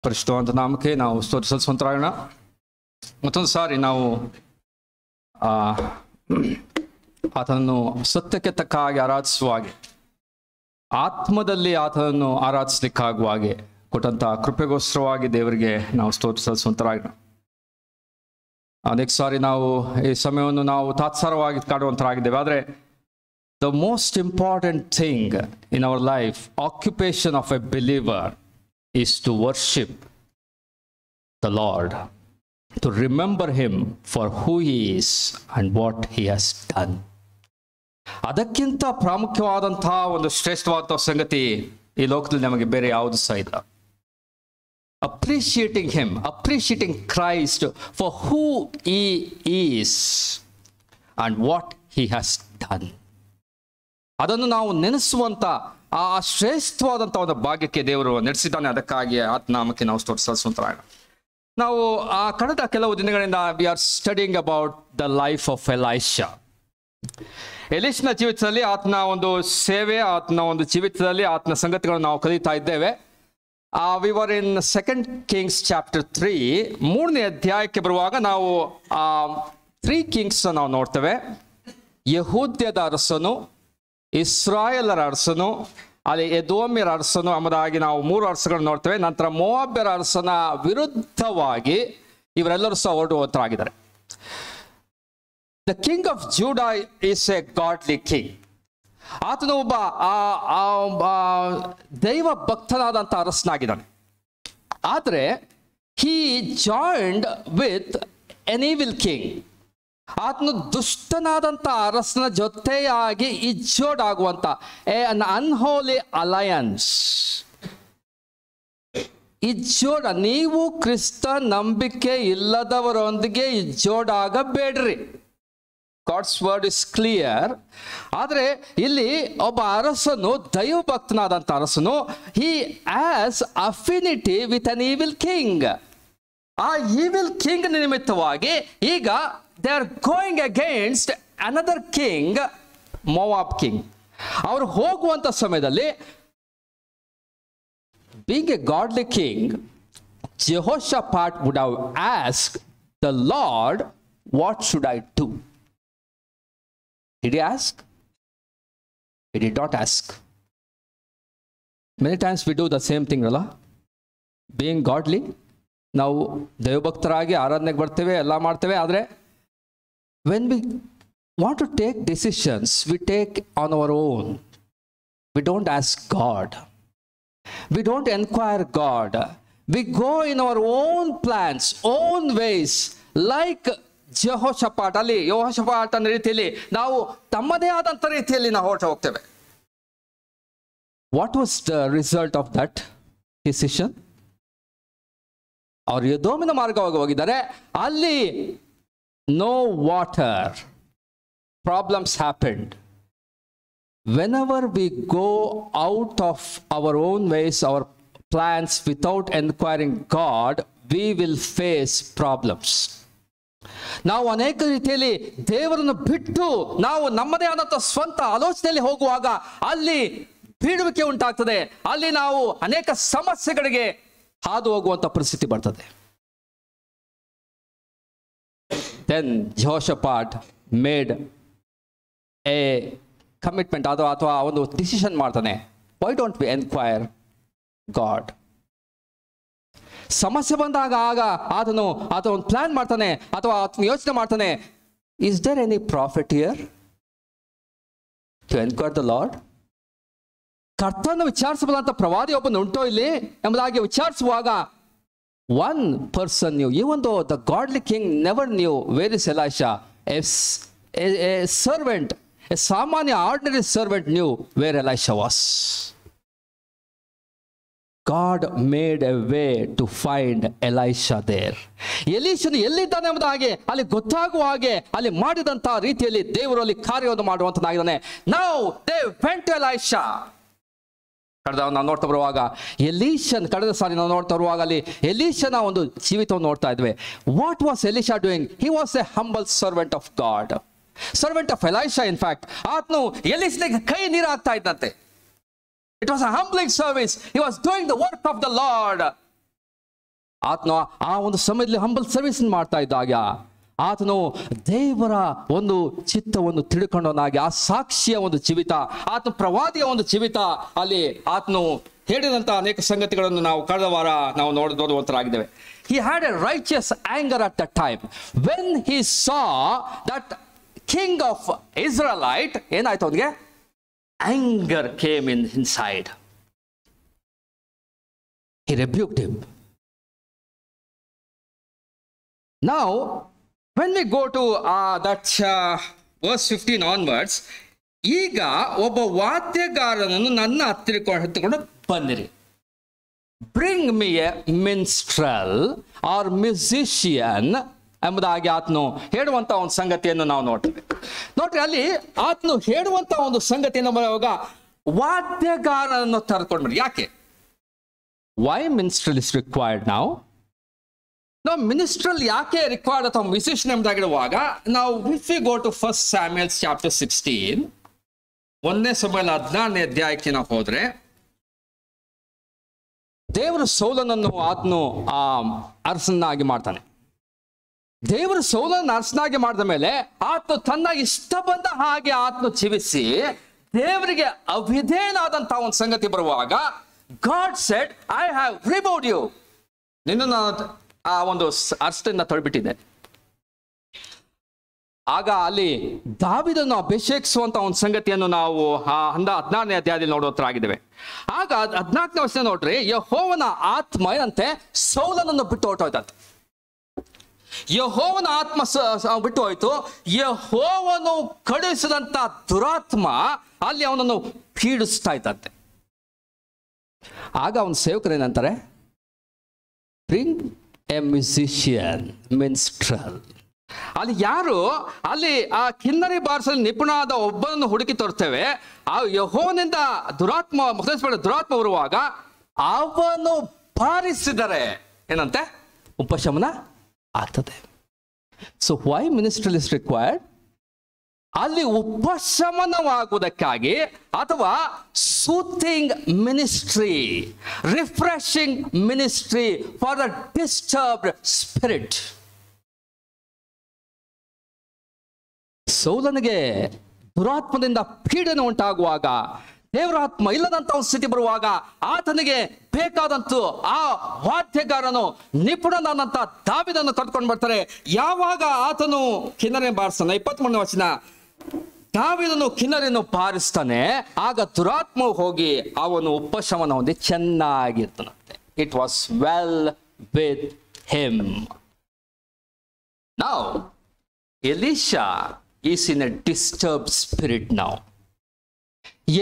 ಪರಿಶುದ್ಧವಾದ ನಾಮಕ್ಕೆ ನಾವು ಸ್ತೋತ್ರ ಮತ್ತೊಂದು ಸಾರಿ ನಾವು ಆತನನ್ನು ಸತ್ಯಕ್ಕೆ ತಕ್ಕ ಹಾಗೆ ಆರಾಧಿಸುವ ಹಾಗೆ, ಆತ್ಮದಲ್ಲಿ ಆತನನ್ನು ಆರಾಧಿಸ್ಲಿಕ್ಕಾಗುವ ಹಾಗೆ ಕೊಟ್ಟಂತ ಕೃಪೆಗೋಸ್ಕರವಾಗಿ ದೇವರಿಗೆ ನಾವು ಸ್ತೋತ್ರ. ಅನೇಕ ಸಾರಿ ನಾವು ಈ ಸಮಯವನ್ನು ನಾವು ತಾತ್ಸಾರವಾಗಿ ಕಾಡುವಂತರಾಗಿದ್ದೇವೆ. ಆದರೆ the most important thing in our life, occupation of A believer is to worship the Lord, to remember him for who he is and what he has done. ಅದಕ್ಕಿಂತ ಪ್ರಾಮುಖ್ಯವಾದಂತಹ ಒಂದು ಶ್ರೇಷ್ಠವಾದ ಸಂಗತಿ ಈ ಲೋಕದಲ್ಲಿ ನಮಗೆ ಬೇರೆ ಯಾವುದು ಸಹ ಇಲ್ಲ. Appreciating him, appreciating Christ for who he is and what he has done. ಅದನ್ನು ನಾವು ನೆನೆಸುವಂತ ಆ ಶ್ರೇಷ್ಠವಾದಂಥ ಒಂದು ಭಾಗ್ಯಕ್ಕೆ ದೇವರು ನಡೆಸಿದ್ದಾನೆ. ಅದಕ್ಕಾಗಿ ಆತ್ಮನಾಮಕ್ಕೆ ನಾವು ಸ್ತೋತ್ರ. ನಾವು ಆ ಕಳೆದ ಕೆಲವು ದಿನಗಳಿಂದ we are studying about the life of Elisha. ಎಲೀಷನ ಜೀವಿತದಲ್ಲಿ ಆತನ ಒಂದು ಸೇವೆ, ಆತನ ಒಂದು ಜೀವಿತದಲ್ಲಿ ಆತನ ಸಂಗತಿಗಳನ್ನು ನಾವು ಕಲಿತಾ ಇದ್ದೇವೆ. We were in 2 Kings chapter 3, 3ನೇ ಅಧ್ಯಾಯಕ್ಕೆ ಬರುವಾಗ ನಾವು 3 kings ನಾವು ನೋಡ್ತೇವೆ. ಯಹೂದ್ಯದ ಅರಸನು, ಇಸ್ರಾಯೇಲರ ಅರಸನು, ಅಲ್ಲಿ ಎದೋಮ್ಯರ ಅರಸನು ಎಂಬುದಾಗಿ ನಾವು 3 ಅರಸಗಳನ್ನು ನೋಡ್ತೇವೆ. ನಂತರ ಮೋವಾಬ್ಯರ ಅರಸನ ವಿರುದ್ಧವಾಗಿ ಇವರೆಲ್ಲರೂ ಸಹ ಹೊರಡುವಂತರಾಗಿದ್ದಾರೆ. The king of Judah is a godly king. ಆತನು ಒಬ್ಬ ದೈವ ಭಕ್ತನಾದಂಥ ಅರಸನಾಗಿದ್ದಾನೆ. ಆದರೆ he joined with an evil king. ಆತನು ದುಷ್ಟನಾದಂಥ ಅರಸನ ಜೊತೆಯಾಗಿ ಇಜ್ಜೋಡಾಗುವಂತ ಅನ್ ಅನ್ಹೋಲಿ ಅಲಯನ್ಸ್. ಇಜ್ಜೋಡ, ನೀವು ಕ್ರಿಸ್ತ ನಂಬಿಕೆ ಇಲ್ಲದವರೊಂದಿಗೆ ಇಜ್ಜೋಡಾಗಬೇಡ್ರಿ. God's word is clear. ಆದರೆ ಇಲ್ಲಿ ಒಬ್ಬ ಅರಸನು, ದೈವಭಕ್ತನಾದಂಥ ಅರಸನು, he has affinity with an evil king. ಆ ಈವಿಲ್ ಕಿಂಗ್ ನಿಮಿತ್ತವಾಗಿ ಈಗ they are going against another king, Moab king. ಅವರು ಹೋಗುವಂತ ಸಮಯದಲ್ಲಿ, being a godly king, Jehoshaphat would have asked the Lord, what should I do? Did he ask? He did not ask. Many times we do the same thing, ಅಲ್ಲ? Being godly, ನಾವು ದೈವಭಕ್ತರಾಗಿ ಆರಾಧನೆಗೆ ಬರ್ತೇವೆ, ಎಲ್ಲ ಮಾಡ್ತೇವೆ. ಆದರೆ when we want to take decisions, we take on our own. We don't ask God. We don't inquire God. We go in our own plans, own ways, like Jehoshaphat. ಅಲ್ಲಿ ಯೆಹೋಷಾಫಾಟ್ ಅನ್ನೋ ರೀತಿಯಲ್ಲಿ ನಾವು ತಮ್ಮದೇ ಆದಂಥ ರೀತಿಯಲ್ಲಿ ನಾವು ಹೊರಟು ಹೋಗ್ತೇವೆ. What was the result of that decision? ಅವರು ಎದೋಮಿನ ಮಾರ್ಗವಾಗಿ ಹೋಗಿದ್ದಾರೆ. ಅಲ್ಲಿ no water. Problems happened. Whenever we go out of our own ways, our plans, without inquiring God, we will face problems. ನಾವು ಅನೇಕ ರೀತಿಯಲ್ಲಿ ದೇವರನ್ನು ಬಿಟ್ಟು ನಾವು ನಮ್ಮದೇ ಆದಂಥ ಸ್ವಂತ ಆಲೋಚನೆಯಲ್ಲಿ ಹೋಗುವಾಗ ಅಲ್ಲಿ ಬೀಳುವಿಕೆ ಉಂಟಾಗ್ತದೆ. ಅಲ್ಲಿ ನಾವು ಅನೇಕ ಸಮಸ್ಯೆಗಳಿಗೆ ಹಾದು ಹೋಗುವಂಥ ಪರಿಸ್ಥಿತಿ ಬರ್ತದೆ. Then Jehoshaphat made a commitment, ಅಥವಾ ಒಂದು ಡಿಸಿಷನ್ ಮಾಡ್ತಾನೆ. Why don't we inquire God? ಸಮಸ್ಯೆ ಬಂದಾಗ ಆತನು ಒಂದು ಪ್ಲಾನ್ ಮಾಡ್ತಾನೆ, ಅಥವಾ ಯೋಚನೆ ಮಾಡ್ತಾನೆ, is there any prophet here to inquire the Lord? ಕರ್ತನನ್ನು ವಿಚಾರಿಸಬಹುದಂತ ಪ್ರವಾದಿ ಒಬ್ಬನು ಉಂಟೋ ಇಲ್ಲಿ ಎಂಬುದಾಗಿ ವಿಚಾರಿಸುವಾಗ, one person knew, even though the godly king never knew where is Elisha. A servant, a samanya ordinary servant knew where Elisha was. God made a way to find Elisha there. ಎಲೀಷನು ಎಲ್ಲಿದ್ದಾನೆ ಎಂಬುದಾಗಿ ಅಲ್ಲಿ ಗೊತ್ತಾಗುವ ಹಾಗೆ ಅಲ್ಲಿ ಮಾಡಿದಂತ ರೀತಿಯಲ್ಲಿ ದೇವರು ಅಲ್ಲಿ ಕಾರ್ಯವನ್ನು ಮಾಡುವಂತನಾಗಿದ್ದಾನೆ. Now they went to Elisha. ನಾವು ನೋಡ್ತಾ ಬರುವಾಗ ಕಳೆದ ಸಾರಿ ನಾವು ನೋಡ್ತಾ ಬರುವಾಗ ಅಲ್ಲಿ ಎಲೀಷನ ಒಂದು ಜೀವಿತವನ್ನು ನೋಡ್ತಾ ಇದ್ವಿ. What was Elisha doing? He was a humble servant of God, servant of Elisha. In fact ಆತನು ಎಲೀಷನಿಗೆ ಕೈ ನೀರು ಹಾಕ್ತಾ ಇದ್ದಂತೆ. It was a humbling service. He was doing the work of the Lord. ಆತನು ಆ ಒಂದು ಸಮಯದಲ್ಲಿ ಹಂಬಲ್ ಸರ್ವಿಸ್ ಮಾಡ್ತಾ ಇದ್ದಾಗ ಆತನು ದೇವರ ಒಂದು ಚಿತ್ತವನ್ನು ತಿಳ್ಕೊಂಡವನಾಗಿ ಆ ಸಾಕ್ಷಿಯ ಒಂದು ಜೀವಿತ, ಆತನ ಪ್ರವಾದಿಯ ಒಂದು ಜೀವಿತ, ಅಲ್ಲಿ ಆತನು ಹೇಳಿದಂಥ ಅನೇಕ ಸಂಗತಿಗಳನ್ನು ನಾವು ಕಳೆದ ವಾರ ನಾವು ನೋಡುವಂತರಾಗಿದ್ದೇವೆ. He had a righteous anger at that time. When he saw that king of Israelite, ಏನಾಯ್ತು ಅವನಿಗೆ? Anger came inside. He rebuked him. Now, when we go to that verse 15 onwards, ಈಗ ಒಬ್ಬ ವಾದ್ಯಗಾರನನ್ನು ನನ್ನ ಹತ್ತಿರಕೊಂಡು ಬಂದಿರಿ. Bring me a minstrel or musician ಎಂಬುದಾಗಿ ಆತನು ಹೇಳುವಂತ ಒಂದು ಸಂಗತಿಯನ್ನು ನಾವು ನೋಡ್ತೇವೆ. ನೋಡ್ರಿ, ಅಲ್ಲಿ ಆತನು ಹೇಳುವಂತ ಒಂದು ಸಂಗತಿಯನ್ನು ಬರುವಾಗ ವಾದ್ಯಗಾರನನ್ನು ಕರೆದುಕೊಂಡು ಯಾಕೆ? ವೈ ಮಿನ್ಸ್ಟ್ರಲ್ ಇಸ್ ರಿಕ್ವೈರ್ಡ್ ನಾವು? ನಾವು ಮಿನಿಸ್ಟ್ರಲ್ ಯಾಕೆ ರಿಕ್ವೈರ್ಡ್ ಅಥವಾ ಮ್ಯೂಸಿಷಿಯನ್ ಎಂಬುದಾಗಿರುವಾಗ ನಾವು if we go to 1 Samuel chapter 16, 1 Samuel 16ನೇ ಅಧ್ಯಾಯಕ್ಕೆ ನಾವು ಹೋದ್ರೆ, ದೇವರು ಸೌಲನನ್ನು ಆತನು ಅರಸನಾಗಿ ಮಾಡ್ತಾನೆ. ದೇವರು ಸೌಲನನ್ನು ಅರಸನಾಗಿ ಮಾಡಿದ ಮೇಲೆ ಆತನು ತನ್ನ ಇಷ್ಟ ಬಂದ ಹಾಗೆ ಆತನು ಜೀವಿಸಿ ದೇವರಿಗೆ ಅವಿಧೇಯನಾದಂತಹ ಒಂದು ಸಂಗತಿ ಬರುವಾಗ God said, I have removed you. ನಿನ್ನನ್ನು ಆ ಒಂದು ಅರಸದಿಂದ ತೊಳ್ಬಿಟ್ಟಿದೆ. ಆಗ ಅಲ್ಲಿ ದಾವೀದನನ್ನು ಅಭಿಷೇಕಿಸುವಂತ ಒಂದು ಸಂಗತಿಯನ್ನು ನಾವು 16ನೇ ಅಧ್ಯಾಯದಲ್ಲಿ ನೋಡುವಂತರಾಗಿದ್ದೇವೆ. ಆಗ 14ನೇ ವರ್ಷ ನೋಡ್ರಿ, ಯೆಹೋವನ ಆತ್ಮ ಏನಂತೆ ಸೌಲನನ್ನು ಬಿಟ್ಟು ಹೊರಟೋಯ್ತಂತೆ. ಯೆಹೋವನ ಆತ್ಮ ಬಿಟ್ಟು ಹೋಯ್ತು. ಯೆಹೋವನು ಕಳುಹಿಸಿದಂತ ದುರಾತ್ಮ ಅಲ್ಲಿ ಅವನನ್ನು ಪೀಡಿಸ್ತಾ ಇತ್ತಂತೆ. ಆಗ ಅವನ ಸೇವಕರು ಏನಂತಾರೆ? Bring a musician, minstrel. ಅಲ್ಲಿ ಯಾರು ಅಲ್ಲಿ ಆ ಕಿನ್ನರಿ ಬಾರಿಸಲು ನಿಪುಣಾದ ಒಬ್ಬನನ್ನು ಹುಡುಕಿ ತರ್ತೇವೆ. ಆ ಯೆಹೋವನಿಂದ ದುರಾತ್ಮ ಬರುವಾಗ ಅವನು ಬಾರಿಸಿದರೆ ಏನಂತೆ ಉಪಶಮನ ಆಗ್ತದೆ. So why ministrel is required? ಅಲ್ಲಿ ಉಪಶಮನವಾಗುವುದಕ್ಕಾಗಿ, ಅಥವಾ soothing ministry, refreshing ministry for the disturbed spirit. ಸೌಲನಿಗೆ ದುರಾತ್ಮದಿಂದ ಪೀಡನೆ ಉಂಟಾಗುವಾಗ, ದೇವರ ಆತ್ಮ ಇಲ್ಲದಂತ ಒಂದು ಸ್ಥಿತಿ ಬರುವಾಗ ಆತನಿಗೆ ಬೇಕಾದಂತ ಆ ವಾದ್ಯಗಾರನು ನಿಪುಣನಾದಂತ ದಾವೀದನನ್ನು ಕರ್ಕೊಂಡು ಬರ್ತಾರೆ. ಯಾವಾಗ ಆತನು ಕಿನ್ನರಿ ಬಾರಿಸ್ತಾನೆ, 23ನೇ ವಚನ, ದಾವೀದನು ಕಿನ್ನರಿಯನ್ನು ಬಾರಿಸ್ತಾನೆ, ಆಗ ದುರಾತ್ಮ ಹೋಗಿ ಅವನು ಉಪಶಮನ ಹೊಂದಿ ಚೆನ್ನಾಗಿರ್ತಾನಂತೆ. It was well with him. Now Elisha is in a disturbed spirit now.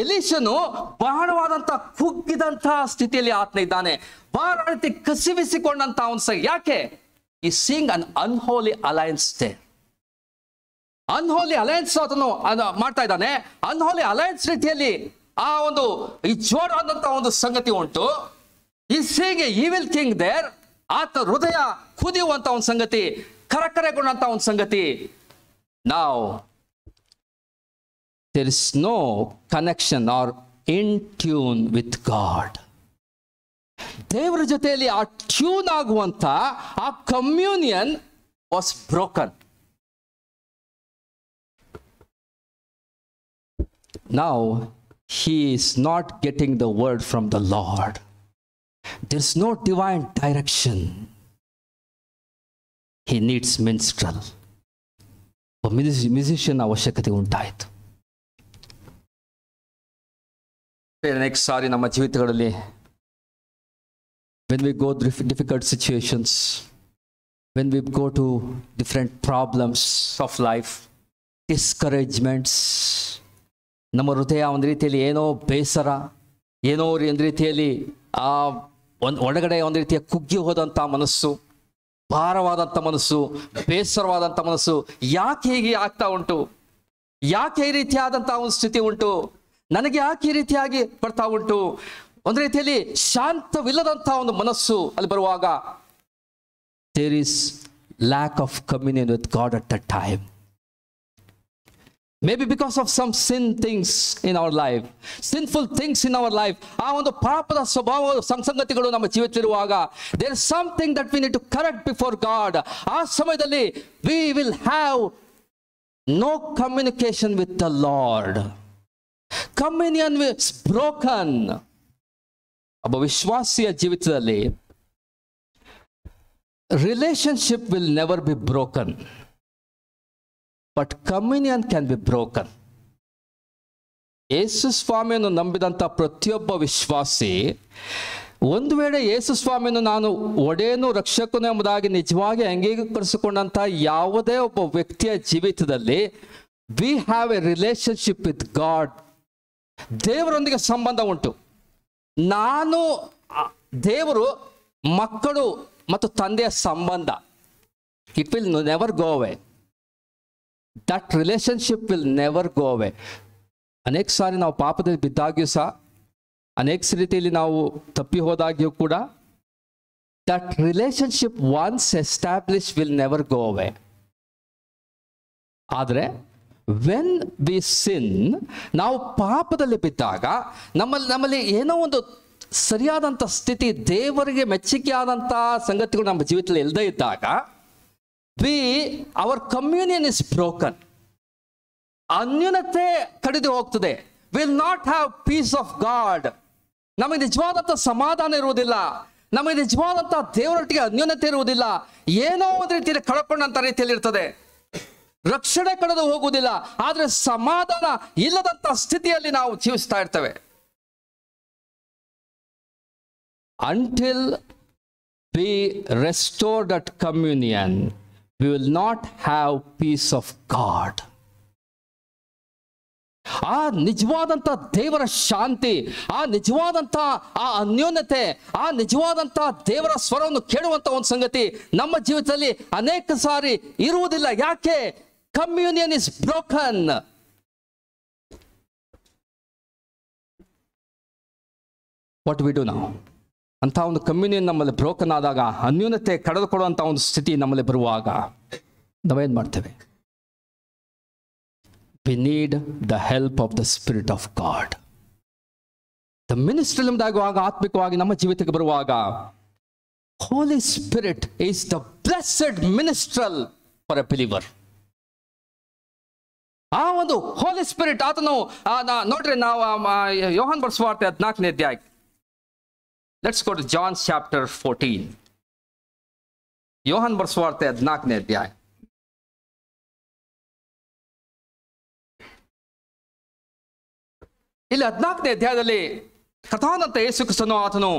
ಎಲೀಷನು ಬಹಳವಾದಂತ ಕುಗ್ಗಿದಂತಹ ಸ್ಥಿತಿಯಲ್ಲಿ ಆತನ ಇದ್ದಾನೆ. ಬಹಳ ರೀತಿ ಕಸಿವಿಸಿಕೊಂಡಂತ ಅವನು ಯಾಕೆ? ಈ seeing an unholy alliance there. Unholy alliance ಆತನು ಮಾಡ್ತಾ ಇದ್ದಾನೆ. ಅನ್ಹೋಲಿ ಅಲಯನ್ಸ್ ರೀತಿಯಲ್ಲಿ ಆ ಒಂದು ಈ ಜೋರಾದಂತ ಒಂದು ಸಂಗತಿ ಉಂಟು. ಈ seeing a evil king there. ಆತ ಹೃದಯ ಕುದಿಯುವಂತ ಒಂದು ಸಂಗತಿ, ಕರಕರೆಗೊಂಡಂತ ಒಂದು ಸಂಗತಿ. Now, there is no connection or in tune with God. ದೇವರ ಜೊತೆಯಲ್ಲಿ ಆ ಟ್ಯೂನ್ ಆಗುವಂತ ಆ communion was broken. Now, he is not getting the word from the Lord. There is no divine direction. He needs minstrel. Musician ಅವಶ್ಯಕತೆ ಉಂಟಾಯಿತು. Next ಸಾರಿ ನಮ್ಮ ಜೀವಿತಗಳಲ್ಲಿ when we go through difficult situations, when we go to different problems of life, discouragements, ನಮ್ಮ ಹೃದಯ ಒಂದು ರೀತಿಯಲ್ಲಿ ಏನೋ ಬೇಸರ, ಏನೋ ಒಂದು ರೀತಿಯಲ್ಲಿ ಒಳಗಡೆ ಒಂದು ರೀತಿಯ ಕುಗ್ಗಿ ಹೋದಂಥ ಮನಸ್ಸು, ಭಾರವಾದಂಥ ಮನಸ್ಸು, ಬೇಸರವಾದಂಥ ಮನಸ್ಸು. ಯಾಕೆ ಹೀಗೆ ಆಗ್ತಾ ಉಂಟು? ಯಾಕೆ ಈ ರೀತಿಯಾದಂಥ ಒಂದು ಸ್ಥಿತಿ ಉಂಟು? ನನಗೆ ಯಾಕೆ ಈ ರೀತಿಯಾಗಿ ಬರ್ತಾ ಉಂಟು? ಒಂದು ರೀತಿಯಲ್ಲಿ ಶಾಂತವಿಲ್ಲದಂಥ ಒಂದು ಮನಸ್ಸು ಅಲ್ಲಿ ಬರುವಾಗ, there is lack of communion with God at the time. Maybe because of some sin things in our life, sinful things in our life, ಆ ಒಂದು ಪಾಪದ ಸ್ವಭಾವ ಸಂಗತಿಗಳು ನಮ್ಮ ಜೀವಿತವಿರುವಾಗ, there is something that we need to correct before God. ಆ ಸಮಯದಲ್ಲಿ we will have no communication with the Lord. Communion is broken. ಒಬ್ಬ ವಿಶ್ವಾಸಿಯ ಜೀವಿತದಲ್ಲಿ relationship will never be broken, but communion can be broken. ಯೇಸು ಸ್ವಾಮಿಯನ್ನು ನಂಬಿದಂಥ ಪ್ರತಿಯೊಬ್ಬ ವಿಶ್ವಾಸಿ, ಒಂದು ವೇಳೆ ಯೇಸು ಸ್ವಾಮಿಯನ್ನು ನಾನು ಒಡೆಯನು ರಕ್ಷಕನು ಎಂಬುದಾಗಿ ನಿಜವಾಗಿ ಅಂಗೀಕರಿಸಿಕೊಂಡಂಥ ಯಾವುದೇ ಒಬ್ಬ ವ್ಯಕ್ತಿಯ ಜೀವಿತದಲ್ಲಿ we have a relationship with God. ದೇವರೊಂದಿಗೆ ಸಂಬಂಧ ಉಂಟು. ನಾನು ದೇವರು, ಮಕ್ಕಳು ಮತ್ತು ತಂದೆಯ ಸಂಬಂಧ, it will never go away. That relationship will never go away. ಅನೇಕ ಸಾರಿ ನಾವು ಪಾಪದಲ್ಲಿ ಬಿದ್ದಾಗ್ಯೂ ಸಹ, ಅನೇಕ ರೀತಿಯಲ್ಲಿ ನಾವು ತಪ್ಪಿ ಹೋದಾಗ್ಯೂ ಕೂಡ, that relationship once establish will never go away. ಆದರೆ ವೆನ್ ವಿ ಸಿನ್, ನಾವು ಪಾಪದಲ್ಲಿ ಬಿದ್ದಾಗ ನಮ್ಮಲ್ಲಿ ಏನೋ ಒಂದು ಸರಿಯಾದಂಥ ಸ್ಥಿತಿ, ದೇವರಿಗೆ ಮೆಚ್ಚುಗೆ ಆದಂಥ ಸಂಗತಿಗಳು ನಮ್ಮ ಜೀವಿತದಲ್ಲಿ ಇಲ್ಲದೇ ಇದ್ದಾಗ, ಅವರ್ ಕಮ್ಯೂನಿಯನ್ ಇಸ್ ಬ್ರೋಕನ್. ಅನ್ಯೂನತೆ ಕಡಿದು ಹೋಗ್ತದೆ. Will not have peace of God. ನಮಗೆ ನಿಜವಾದಂಥ ಸಮಾಧಾನ ಇರುವುದಿಲ್ಲ, ನಮಗೆ ನಿಜವಾದಂಥ ದೇವರೊಟ್ಟಿಗೆ ಅನ್ಯೂನತೆ ಇರುವುದಿಲ್ಲ. ಏನೋ ಒಂದು ರೀತಿಯಲ್ಲಿ ಕಳ್ಕೊಂಡಂಥ ರೀತಿಯಲ್ಲಿ ಇರ್ತದೆ. ರಕ್ಷಣೆ ಕಳೆದು ಹೋಗುವುದಿಲ್ಲ, ಆದರೆ ಸಮಾಧಾನ ಇಲ್ಲದಂಥ ಸ್ಥಿತಿಯಲ್ಲಿ ನಾವು ಜೀವಿಸ್ತಾ ಇರ್ತೇವೆ. Until we restore that communion, we will not have peace of God. ಆ ನಿಜವಾದಂಥ ದೇವರ ಶಾಂತಿ, ಆ ನಿಜವಾದಂಥ ಆ ಅನ್ಯೋನ್ಯತೆ, ಆ ನಿಜವಾದಂಥ ದೇವರ ಸ್ವರವನ್ನು ಕೇಳುವಂಥ ಒಂದು ಸಂಗತಿ ನಮ್ಮ ಜೀವಿತದಲ್ಲಿ ಅನೇಕ ಸಾರಿ ಇರುವುದಿಲ್ಲ. ಯಾಕೆ? Communion is broken. What we do now? ಅಂಥ ಒಂದು ಕಮ್ಯೂನಿಯನ್ ನಮ್ಮಲ್ಲಿ ಬ್ರೋಕನ್ ಆದಾಗ, ಅನ್ಯೂನತೆ ಕಳೆದುಕೊಳ್ಳುವಂಥ ಒಂದು ಸ್ಥಿತಿ ನಮ್ಮಲ್ಲಿ ಬರುವಾಗ ನಾವೇನು ಮಾಡ್ತೇವೆ? We need the help of the spirit of God. The ministry ನಮ್ದಾಗುವಾಗ, ಆತ್ಮಿಕವಾಗಿ ನಮ್ಮ ಜೀವಿತಕ್ಕೆ ಬರುವಾಗ, holy spirit is the blessed minstrel for a believer. ಆ ಒಂದು ಹೋಲಿ ಸ್ಪಿರಿಟ್ ಆತನು ನೋಡ್ರಿ, ನಾವು ಯೋಹಾನ್ ಬರೆದ ಸುವಾರ್ತೆ 14ನೇ ಅಧ್ಯಾಯ. Let's go to John chapter 14. ಯೋಹಾನ್ ಬರೆದ ಸುವಾರ್ತೆ 14ನೇ ಅಧ್ಯಾಯ. ಇಲ್ಲಿ 14ನೇ ಅಧ್ಯಾಯದಲ್ಲಿ ಕಥಾನಂತ ಯೇಸು ಕ್ರಿಸ್ತನು ಆತನು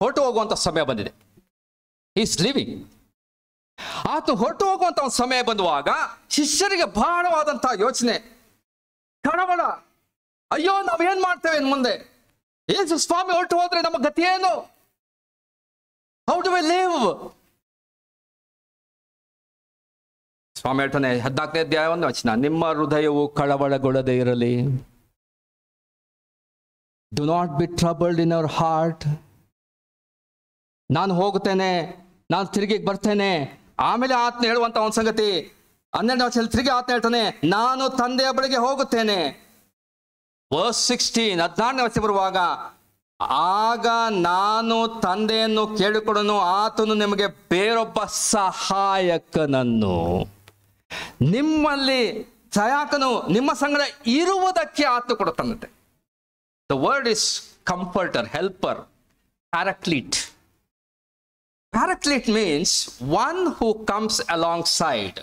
ಹೊರಟು ಹೋಗುವಂತ ಸಮಯ ಬಂದಿದೆ. Is living. ಆತನು ಹೊರಟು ಹೋಗುವಂತ ಒಂದು ಸಮಯ ಬಂದುವಾಗ ಶಿಷ್ಯರಿಗೆ ಬಹಳವಾದಂತಹ ಯೋಚನೆ, ಕಳವಳ. ಅಯ್ಯೋ, ನಾವೇನ್ ಮಾಡ್ತೇವೆ ಮುಂದೆ? ಯೇಸು ಸ್ವಾಮಿ ಹೊರಟು ಹೋದ್ರೆ ನಮ್ಮ ಗತಿ ಏನು? How do we live? ಸ್ವಾಮಿ ಹೇಳ್ತಾನೆ 14ನೇ ಅಧ್ಯಾಯ 1ನೇ ವಚನ, ನಿಮ್ಮ ಹೃದಯವು ಕಳವಳಗೊಳ್ಳದೆ ಇರಲಿ. Do not be troubled in our heart. ನಾನು ಹೋಗುತ್ತೇನೆ, ನಾನು ತಿರುಗಿ ಬರ್ತೇನೆ. ಆಮೇಲೆ ಆತನ ಹೇಳುವಂತ ಒಂದು ಸಂಗತಿ 12ನೇ ವಚನ ತಿರುಗಿ ಆತನ ಹೇಳ್ತಾನೆ, ನಾನು ತಂದೆಯ ಬಳಿಗೆ ಹೋಗುತ್ತೇನೆ. ವರ್ಸ್ 16, 14ನೇ ವಚನ ಬರುವಾಗ, ಆಗ ನಾನು ತಂದೆಯನ್ನು ಕೇಳಿಕೊಡನು, ಆತನು ನಿಮಗೆ ಬೇರೊಬ್ಬ ಸಹಾಯಕನನ್ನು, ನಿಮ್ಮಲ್ಲಿ ಸಹಾಯಕನು ನಿಮ್ಮ ಸಂಗಡ ಇರುವುದಕ್ಕೆ ಆತ ಕೊಡುತ್ತಾನಂತೆ. The word is comforter, helper, paraclete. Paraclete means one who comes alongside.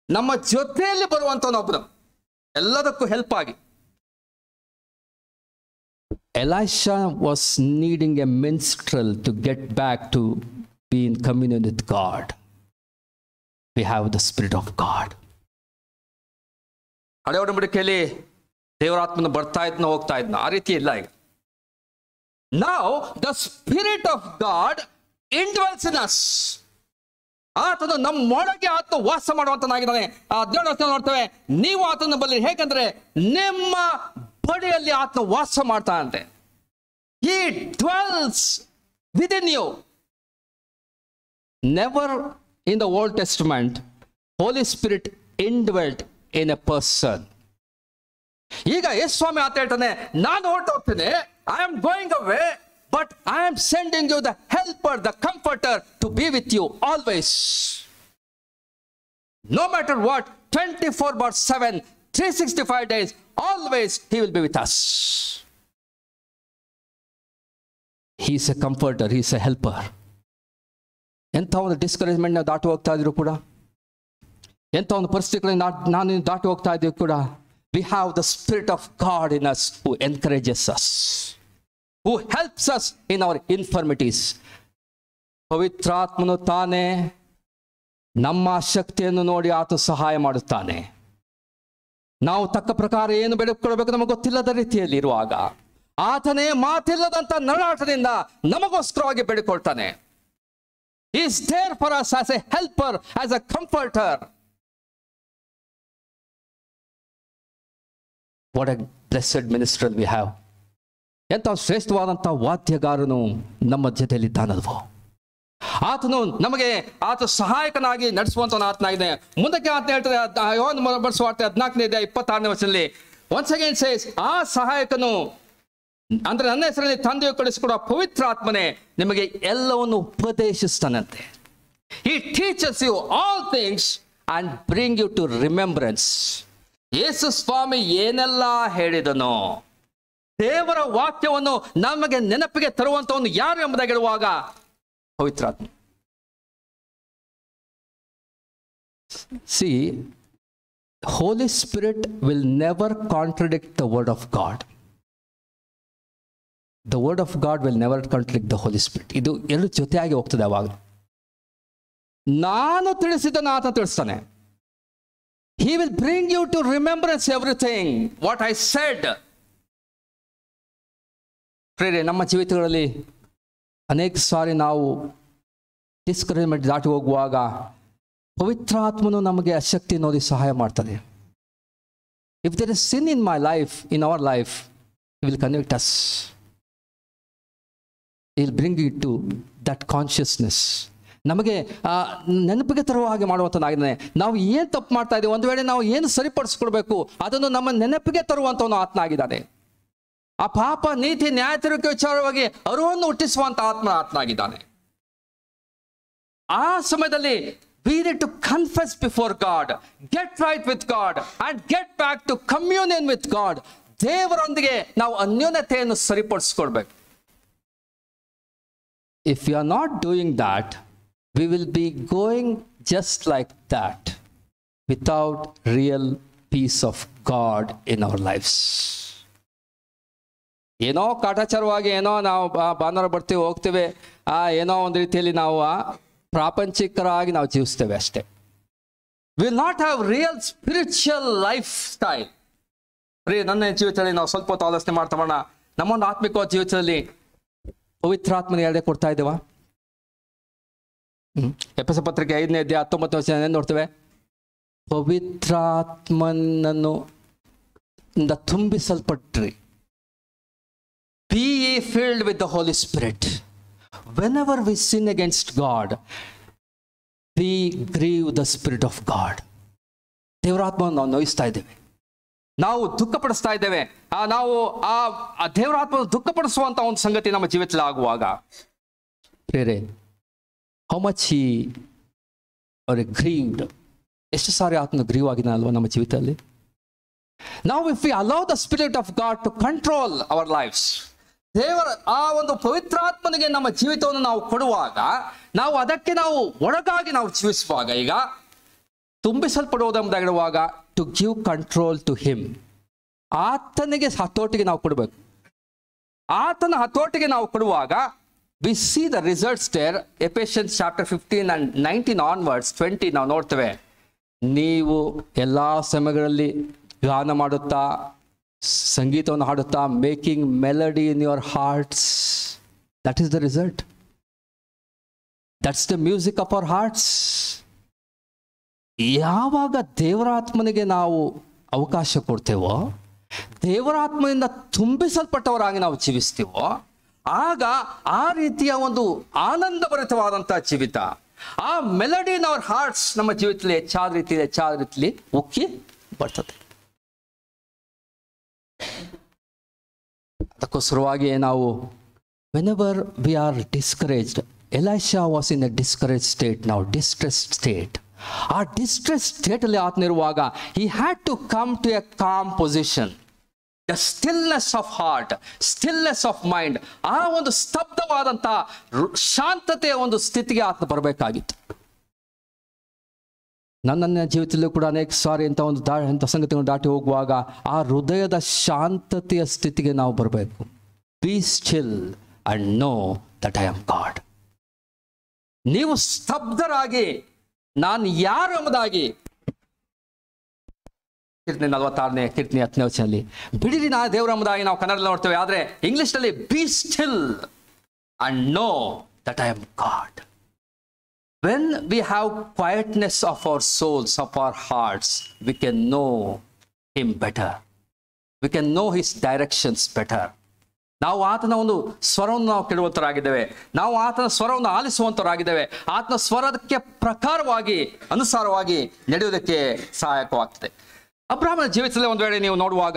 ನಮ್ಮ ಜೊತೆಯಲ್ಲಿ ಬರುವಂತವನೊಬ್ಬನು, ಎಲ್ಲದಕ್ಕೂ ಹೆಲ್ಪ್ ಆಗಿ. Elisha was needing a minstrel to get back to be in communion with God. We have the Spirit of God. ಹಳೆ ಒಡಂಬಡಿಕೆಯಲ್ಲಿ ದೇವರಾತ್ಮನ ಬರ್ತಾ ಇದ್ನ ಹೋಗ್ತಾ ಇದ್ನ, ಆ ರೀತಿ ಇಲ್ಲ ಈಗ. Now the Spirit of God indwells in us. ಆತನು ನಮ್ಮೊಳಗೆ ಆತನು ವಾಸ ಮಾಡುವಂತನಾಗಿದ್ದಾನೆ. 17ನೇ ವಚನ ನೋಡ್ತೇವೆ, ನೀವು ಆತನ ಬಳಿ ಹೇಗಂದ್ರೆ ನಿಮ್ಮ ಬಳಿಯಲ್ಲಿ ಆತನು ವಾಸ ಮಾಡ್ತಾನಂತೆ. He dwells within you. Never in the Old Testament Holy Spirit indwelt in a person. ಈಗ ಯೇಸು ಸ್ವಾಮಿ ಆತ ಹೇಳ್ತಾನೆ, ನಾನು ಹೊರಟೋಗ್ತೇನೆ, I am going away, but I am sending you the helper, the comforter to be with you always. No matter what, 24/7, 365 days, always he will be with us. He is a comforter, he is a helper. ಎಂಥ ಒಂದು discouragement ನಾವು ದಾಟಿ ಹೋಗ್ತಾ ಇದ್ರು ಕೂಡ, ಎಂಥ ಒಂದು ಪರಿಸ್ಥಿತಿಗಳಲ್ಲಿ ನಾನು ದಾಟಿ ಹೋಗ್ತಾ ಇದ್ದೀವಿ ಕೂಡ, we have the Spirit of God in us who encourages us, who helps us in our infirmities. ಪವಿತ್ರಾತ್ಮನು ತಾನೇ ನಮ್ಮ ಶಕ್ತಿಯನ್ನು ನೋಡಿ ಆತ ಸಹಾಯ ಮಾಡುತ್ತಾನೆ. ನಾವು ತಕ್ಕ ಪ್ರಕಾರ ಏನು ಬೇಡಿಕೊಳ್ಳಬೇಕು ನಮಗೆ ಗೊತ್ತಿಲ್ಲದ ರೀತಿಯಲ್ಲಿ ಇರುವಾಗ ಆತನೇ ಮಾತಿಲ್ಲದಂತ ನರಳಾಟದಿಂದ ನಮಗೋಸ್ಕರವಾಗಿ ಬೇಡಿಕೊಳ್ತಾನೆ. He is there for us as a helper, as a comforter. What a blessed minister we have. ಎಂಥ ಶ್ರೇಷ್ಠವಾದಂಥ ವಾದ್ಯಗಾರನು ನಮ್ಮ ಜೊತೆಯಲ್ಲಿದ್ದಾನಲ್ವೋ. ಆತನು ನಮಗೆ ಆತ ಸಹಾಯಕನಾಗಿ ನಡೆಸುವಂತ ಆತನಾಗಿದೆ. ಮುಂದಕ್ಕೆ ಆತ ಹೇಳ್ತಾರೆ, ಯೋಹಾನ ಬರೆಸುವಾರ್ತೆ 14:26 ವಚನದಲ್ಲಿ, once again says, ಆ ಸಹಾಯಕನು ಅಂದ್ರೆ ನನ್ನ ಹೆಸರಲ್ಲಿ ತಂದೆಯು ಕಳಿಸಿಕೊಡುವ ಪವಿತ್ರಾತ್ಮನೇ ನಿಮಗೆ ಎಲ್ಲವನ್ನು ಉಪದೇಶಿಸ್ತಾನಂತೆ. He teaches you all things and bring you to remembrance. ಯೇಸು ಸ್ವಾಮಿ ಏನೆಲ್ಲ ಹೇಳಿದನೋ, ದೇವರ ವಾಕ್ಯವನ್ನು ನಮಗೆ ನೆನಪಿಗೆ ತರುವಂತವನು ಯಾರು ಎಂಬುದಾಗಿ ಹೇಳುವಾಗ ಪವಿತ್ರಾತ್ಮ. See, Holy Spirit will never contradict the word of God. The word of God will never contradict the Holy Spirit. ಇದು ಎರಡು ಜೊತೆಯಾಗಿ ಹೋಗ್ತದೆ. ಅವಾಗ ನಾನು ತಿಳಿಸಿದ್ದನ್ನು ಆತ ತಿಳಿಸ್ತಾನೆ. He will bring you to remembrance everything what I said. ಪ್ರೇರೆ, ನಮ್ಮ ಜೀವಿತಗಳಲ್ಲಿ ಅನೇಕ ಸಾರಿ ನಾವು ಡಿಸ್ಕರೇಜ್ಮೆಂಟ್ ದಾಟಿ ಹೋಗುವಾಗ ಪವಿತ್ರಾತ್ಮನು ನಮಗೆ ಆ ಶಕ್ತಿ ನೋಡಿ ಸಹಾಯ ಮಾಡ್ತಾರೆ. If there is sin in my life, in our life, He will convict us. He will bring you to that consciousness. ನಮಗೆ ನೆನಪಿಗೆ ತರುವ ಹಾಗೆ ಮಾಡುವಂತನಾಗಿದ್ದಾನೆ. ನಾವು ಏನು ತಪ್ಪು ಮಾಡ್ತಾ ಇದ್ದೀವಿ, ಒಂದು ವೇಳೆ ನಾವು ಏನು ಸರಿಪಡಿಸ್ಕೊಳ್ಬೇಕು ಅದನ್ನು ನಮ್ಮ ನೆನಪಿಗೆ ತರುವಂತವನು ಆತ್ಮನಾಗಿದ್ದಾನೆ. ಆ ಪಾಪ ನೀತಿ ನ್ಯಾಯ ತೀರ್ಪು ವಿಚಾರವಾಗಿ ಅರಿವನ್ನು ಹುಟ್ಟಿಸುವಂತ ಆತ್ಮನಾಗಿದ್ದಾನೆ. ಆ ಸಮಯದಲ್ಲಿ we need to confess before God, get right with God and get back to communion with God. ದೇವರೊಂದಿಗೆ ನಾವು ಅನ್ಯೋನ್ಯತೆಯನ್ನು ಸರಿಪಡಿಸ್ಕೊಳ್ಬೇಕು. If we are not doing that, we will be going just like that without real peace of God in our lives. ಏನೋ ಕಾಟಾಚಾರವಾಗಿ ಏನೋ ನಾವು ಭಾನುವಾರ ಬರ್ತೀವಿ ಹೋಗ್ತೇವೆ, ಏನೋ ಒಂದು ರೀತಿಯಲ್ಲಿ ನಾವು ಪ್ರಾಪಂಚಿಕರಾಗಿ ನಾವು ಜೀವಿಸ್ತೇವೆ ಅಷ್ಟೇ. Will not have real spiritual life style. ನನ್ನ ಜೀವಿತದಲ್ಲಿ ನಾವು ಸ್ವಲ್ಪ ಹೊತ್ತು ಆಲೋಚನೆ ಮಾಡ್ತಾವಣ್ಣ, ನಮ್ಮೊಂದು ಆತ್ಮಿಕವಾದ ಜೀವಿತದಲ್ಲಿ ಪವಿತ್ರಾತ್ಮನ ಎರಡೇ ಕೊಡ್ತಾ ಇದ್ದೇವಾ? ಎಫೆಸ ಪತ್ರಿಕೆ 5:19 ನೋಡ್ತೇವೆ, ಪವಿತ್ರಾತ್ಮನನ್ನು ತುಂಬಿಸಲ್ಪಟ್ರಿ. Be ye filled with the Holy Spirit. Whenever we sin against God, we grieve the Spirit of God. ದೇವರಾತ್ಮವನ್ನು ನಾವು ನೋಯಿಸ್ತಾ ಇದ್ದೇವೆ, ನಾವು ದುಃಖಪಡಿಸ್ತಾ ಇದ್ದೇವೆ. ನಾವು ಆ ದೇವರಾತ್ಮ ದುಃಖಪಡಿಸುವಂತ ಒಂದು ಸಂಗತಿ ನಮ್ಮ ಜೀವಿತದಲ್ಲಿ ಆಗುವಾಗ ಬೇರೆ how much he our grieved, ಎಷ್ಟು ಸಾರಿ ಆತ್ಮ ಗ್ರೀವ್ ಆಗಿನ ಅಲ್ವಾ ನಮ್ಮ ಜೀವಿತದಲ್ಲಿ. ನಾವು if we allow the spirit of God to control our lives, ದೇವರ ಆ ಒಂದು ಪವಿತ್ರಾತ್ಮನಿಗೆ ನಮ್ಮ ಜೀವಿತವನ್ನು ನಾವು ಕೊಡುವಾಗ, ನಾವು ಅದಕ್ಕೆ ನಾವು ಒಳಗಾಗಿ ನಾವು ಜೀವಿಸುವಾಗ, ಈಗ ತುಂಬಿಸಲ್ಪಡುವುದೆಂಬುದಾಗಿರುವಾಗ to give control to him, ಆತನಿಗೆ ಹತೋಟಿಗೆ ನಾವು ಕೊಡಬೇಕು. ಆತನ ಹತೋಟಿಗೆ ನಾವು ಕೊಡುವಾಗ we see the results there. Ephesians chapter 15 and 19 onwards 20 ನಾವು ನೋಡ್ತೇವೆ. ನೀವು ಎಲ್ಲ ಸಮಯಗಳಲ್ಲಿ ಗಾನ ಮಾಡುತ್ತಾ, ಸಂಗೀತವನ್ನು ಹಾಡುತ್ತಾ, making melody in your hearts, that is the result. That's the music of our hearts. ಯಾವಾಗ ದೇವರಾತ್ಮನಿಗೆ ನಾವು ಅವಕಾಶ ಕೊಡ್ತೇವೋ, ದೇವರಾತ್ಮನಿಂದ ತುಂಬಿಸಲ್ಪಟ್ಟವರಾಗಿ ನಾವು ಜೀವಿಸ್ತೀವೋ, ಆಗ ಆ ರೀತಿಯ ಒಂದು ಆನಂದಭರಿತವಾದಂಥ ಜೀವಿತ, ಆ ಮೆಲಡಿ ಇನ್ ಅವರ್ ಹಾರ್ಟ್ಸ್ ನಮ್ಮ ಜೀವಿತದಲ್ಲಿ ಹೆಚ್ಚಾದ ರೀತಿಯಲ್ಲಿ ಉಕ್ಕಿ ಬರ್ತದೆ. ಅದಕ್ಕೋಸ್ಕರವಾಗಿ ನಾವು whenever we are discouraged, Elisha was in a discourage state, ನಾವು ಡಿಸ್ಟ್ರೆಸ್ಡ್ ಸ್ಟೇಟ್. ಆ ಡಿಸ್ಟ್ರೆಸ್ ಸ್ಟೇಟಲ್ಲಿ ಆತನಿರುವಾಗ he had to come to a calm position, a stillness of heart, stillness of mind. ಆ ಒಂದು ಸ್ತಬ್ಧವಾದಂಥ ಶಾಂತತೆಯ ಒಂದು ಸ್ಥಿತಿಗೆ ಆತನ ಬರಬೇಕಾಗಿತ್ತು. ನನ್ನ ಜೀವಿತದಲ್ಲೂ ಕೂಡ ಅನೇಕ ಸಾರಿ ಇಂಥ ಸಂಗತಿಗಳನ್ನು ದಾಟಿ ಹೋಗುವಾಗ ಆ ಹೃದಯದ ಶಾಂತತೆಯ ಸ್ಥಿತಿಗೆ ನಾವು ಬರಬೇಕು. B still and no that I am god. ನೀವು ಸ್ತಬ್ಧರಾಗಿ ನಾನು ಯಾರು ಎಂಬುದಾಗಿ, ಕೀರ್ತನೆ 46ನೇ ಕೀರ್ತನೆ 10ನೇ ವಚನದಲ್ಲಿ ಬಿಡಿರಿ ನಾ ದೇವರ ಎಂಬುದಾಗಿ ನಾವು ಕನ್ನಡದಲ್ಲಿ ನೋಡ್ತೇವೆ. ಆದರೆ ಇಂಗ್ಲಿಷ್ನಲ್ಲಿ B still and no that I am god. When we have quietness of our souls, of our hearts, we can know Him better. We can know His directions better. ನಾವು ಆತನ ಒಂದು ಸ್ವರವನ್ನು ನಾವು ಕೇಳುವಂತರಾಗಿದ್ದೇವೆ, ನಾವು ಆತನ ಸ್ವರವನ್ನು ಆಲಿಸುವಂತರಾಗಿದ್ದೇವೆ. ಆತನ ಸ್ವರಕ್ಕೆ ಪ್ರಕಾರವಾಗಿ ಅನುಸಾರವಾಗಿ ನಡೆಯುವುದಕ್ಕೆ ಸಹಾಯಕವಾಗ್ತದೆ. ಅಬ್ರಾಮನ ಜೀವಿತದಲ್ಲಿ ಒಂದು ವೇಳೆ ನೀವು ನೋಡುವಾಗ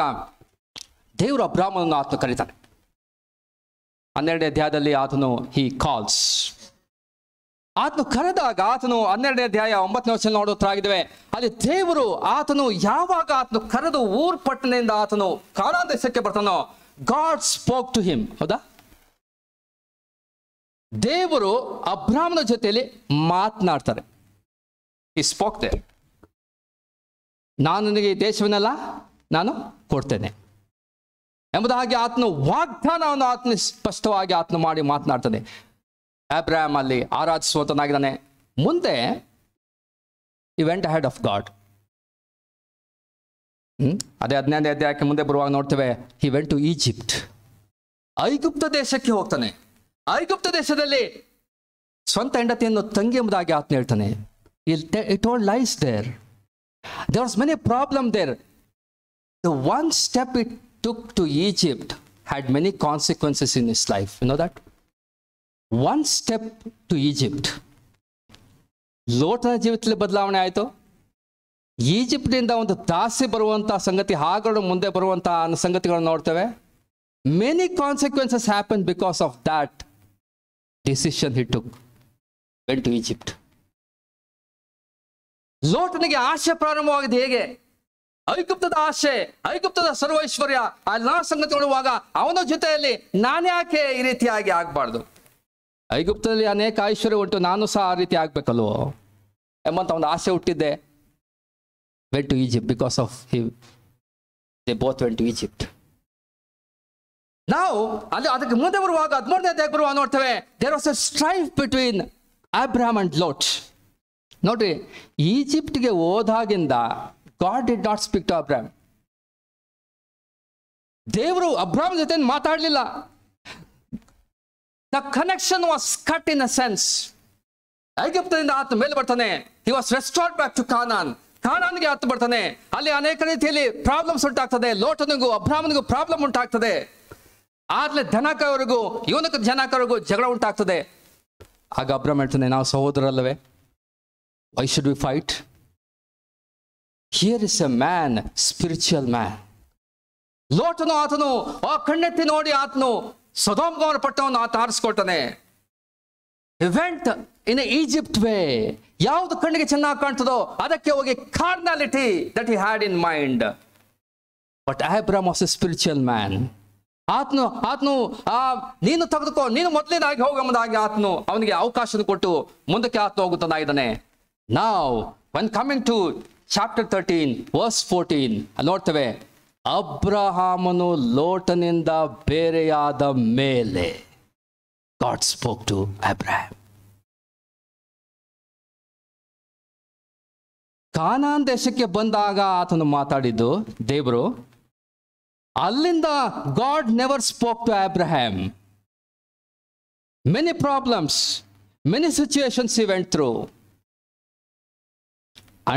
ದೇವರು ಅಬ್ರಾಮನನ್ನು ಆತನು ಕರೀತಾನೆ. 12ನೇ ಅಧ್ಯಾಯದಲ್ಲಿ ಆತನು ಹಿ ಕಾಲ್ಸ್, ಆತನು ಕರೆದಾಗ ಆತನು 12ನೇ ಅಧ್ಯಾಯ 9ನೇ ವಚನ ನೋಡುತ್ತರಾಗಿದ್ದೇವೆ. ಅಲ್ಲಿ ದೇವರು ಆತನು ಯಾವಾಗ ಆತನು ಕರೆದು ಊರ್ ಪಟ್ಟಣದಿಂದ ಆತನು ಕಾನಾನ್ ದೇಶಕ್ಕೆ ಬರ್ತಾನೋ, ಗಾಡ್ ಸ್ಪೋಕ್ ಟು ಹಿಮ್. ಹೌದಾ? ದೇವರು ಅಬ್ರಾಮನ ಜೊತೆಯಲ್ಲಿ ಮಾತನಾಡ್ತಾರೆ. ಈ ಸ್ಪೋಕ್ ದೇ, ನಾನು ನಿನಗೆ ಈ ದೇಶವನ್ನೆಲ್ಲ ನಾನು ಕೊಡ್ತೇನೆ ಎಂಬುದಾಗಿ ಆತನು ವಾಗ್ದಾನವನ್ನು ಆತನ ಸ್ಪಷ್ಟವಾಗಿ ಆತನು ಮಾಡಿ ಮಾತನಾಡ್ತಾನೆ. ಅಬ್ರಾಮ್ ಅಲ್ಲಿ ಆರಾಧಿಸುವಂತನಾಗಿದ್ದಾನೆ. ಮುಂದೆ he went ahead of God. ಅದೇ 15ನೇ ಅಧ್ಯಾಯಕ್ಕೆ ಮುಂದೆ ಬರುವಾಗ ನೋಡ್ತೇವೆ, he went to Egypt. ಐಗುಪ್ತ ದೇಶಕ್ಕೆ ಹೋಗ್ತಾನೆ. ಐಗುಪ್ತ ದೇಶದಲ್ಲಿ ಸ್ವಂತ ಹೆಂಡತಿಯನ್ನು ತಂಗಿ ಎಂಬುದಾಗಿ ಆತನು ಹೇಳ್ತಾನೆ. he told lies there. There was many problem there. The one step it took to Egypt had many consequences in his life. You know that? One step to Egypt. ಲೋಟನ ಜೀವಿತದಲ್ಲಿ ಬದಲಾವಣೆ ಆಯಿತು. ಈಜಿಪ್ಟಿನಿಂದ ಒಂದು ದಾಸಿ ಬರುವಂಥ ಸಂಗತಿ, ಹಾಗಳು ಮುಂದೆ ಬರುವಂಥ ಸಂಗತಿಗಳನ್ನು ನೋಡ್ತೇವೆ. Many consequences happen because of that decision he took, went to Egypt. ಲೋಟನಿಗೆ ಆಶೆ ಪ್ರಾರಂಭವಾಗಿದೆ. ಹೇಗೆ? ಐಗುಪ್ತದ ಆಶೆ, ಐಗುಪ್ತದ ಸರ್ವೈಶ್ವರ್ಯ, ಆ ಎಲ್ಲ ಸಂಗತಿ ನೋಡುವಾಗ ಅವನ ಜೊತೆಯಲ್ಲಿ ನಾನ್ಯಾಕೆ ಈ ರೀತಿಯಾಗಿ ಆಗಬಾರ್ದು? ಐಗುಪ್ತದಲ್ಲಿ ಅನೇಕ ಐಶ್ವರ್ಯ ಉಂಟು, ನಾನು ಸಹ ಆ ರೀತಿ ಆಗ್ಬೇಕಲ್ವೋ ಎಂಬಂತ ಒಂದು ಆಸೆ ಹುಟ್ಟಿದ್ದೆ. Went to Egypt because of him. They both went to Egypt. ನಾವು ಅದಕ್ಕೆ ಮುಂದೆ ಬರುವಾಗ 13ನೇ ಅಧ್ಯಾಯಕ್ಕೆ ಬರುವಾಗ ನೋಡ್ತೇವೆ, there was a strife between Abram and Lot. ನೋಡ್ರಿ, ಈಜಿಪ್ಟ್ಗೆ ಹೋದಾಗಿಂದ God did not speak to Abram. ದೇವರು ಅಬ್ರಾಮ್ ಜೊತೆ ಮಾತಾಡಲಿಲ್ಲ. The connection was cut in a sense. ಐಗುಪ್ತದಿಂದ ಆತ ಮೇಲೆ ಬರ್ತಾನೆ. He was restored back to Canaan. ಕಾನಾನ್ಗೆ ಆತ ಬರ್ತಾನೆ. ಅಲ್ಲಿ ಅನೇಕ ರೀತಿಯಲ್ಲಿ ಪ್ರಾಬ್ಲಮ್ಸ್ ಉಂಟಾಗ್ತದೆ. ಲೋಟನಿಗೂ ಅಬ್ರಾಮನಿಗೂ ಪ್ರಾಬ್ಲಮ್ ಉಂಟಾಗ್ತದೆ. ಆದ್ಲೆ ಜನಕವರೆಗೂ ಇವನಿಗೆ ಜನಕವರೆಗೂ ಜಗಳ ಉಂಟಾಗ್ತದೆ. ಆಗ ಅಬ್ರಾಮ್ ಹೇಳ್ತಾನೆ, ನಾವು ಸಹೋದರಲ್ಲವೇ? Why should we fight? Here is a man, spiritual man. ಲೋಟನು ಆತನು ಆ ಕಣ್ಣೆತ್ತಿ ನೋಡಿ ಆತನು ಸೊದೋಮ್ ಗೊಮೋರ ಪಟ್ಟಣವನ್ನು ಆತ ಆರಿಸ್ಕೊಳ್ತಾನೆ. Went in Egypt way. ಯಾವುದು ಕಣ್ಣಿಗೆ ಚೆನ್ನಾಗಿ ಕಾಣ್ತದೋ ಅದಕ್ಕೆ ಹೋಗಿ carnality that he had in mind. But Abram was a spiritual man. ಆತನು ನೀನು ತೆಗೆದುಕೋ, ನೀನು ಮೊದಲನೇದಾಗಿ ಹೋಗಂಬುದಾಗಿ ಆತನು ಅವನಿಗೆ ಅವಕಾಶ ಕೊಟ್ಟು ಮುಂದಕ್ಕೆ ಆತನು ಹೋಗುತ್ತಾಗಿದ್ದಾನೆ. ನಾವ್ when coming to chapter 13 verse 14 ನೋಡ್ತೇವೆ, ಅಬ್ರಹಾಮನು ಲೋಟನಿಂದ ಬೇರೆಯಾದ ಮೇಲೆ God spoke to Abraham. ಕಾನಾನ್ ದೇಶಕ್ಕೆ ಬಂದಾಗ ಆತನು ಮಾತಾಡಿದ್ದು ದೇವರು. ಅಲ್ಲಿಂದ God never spoke to Abraham. Many problems, many situations he went through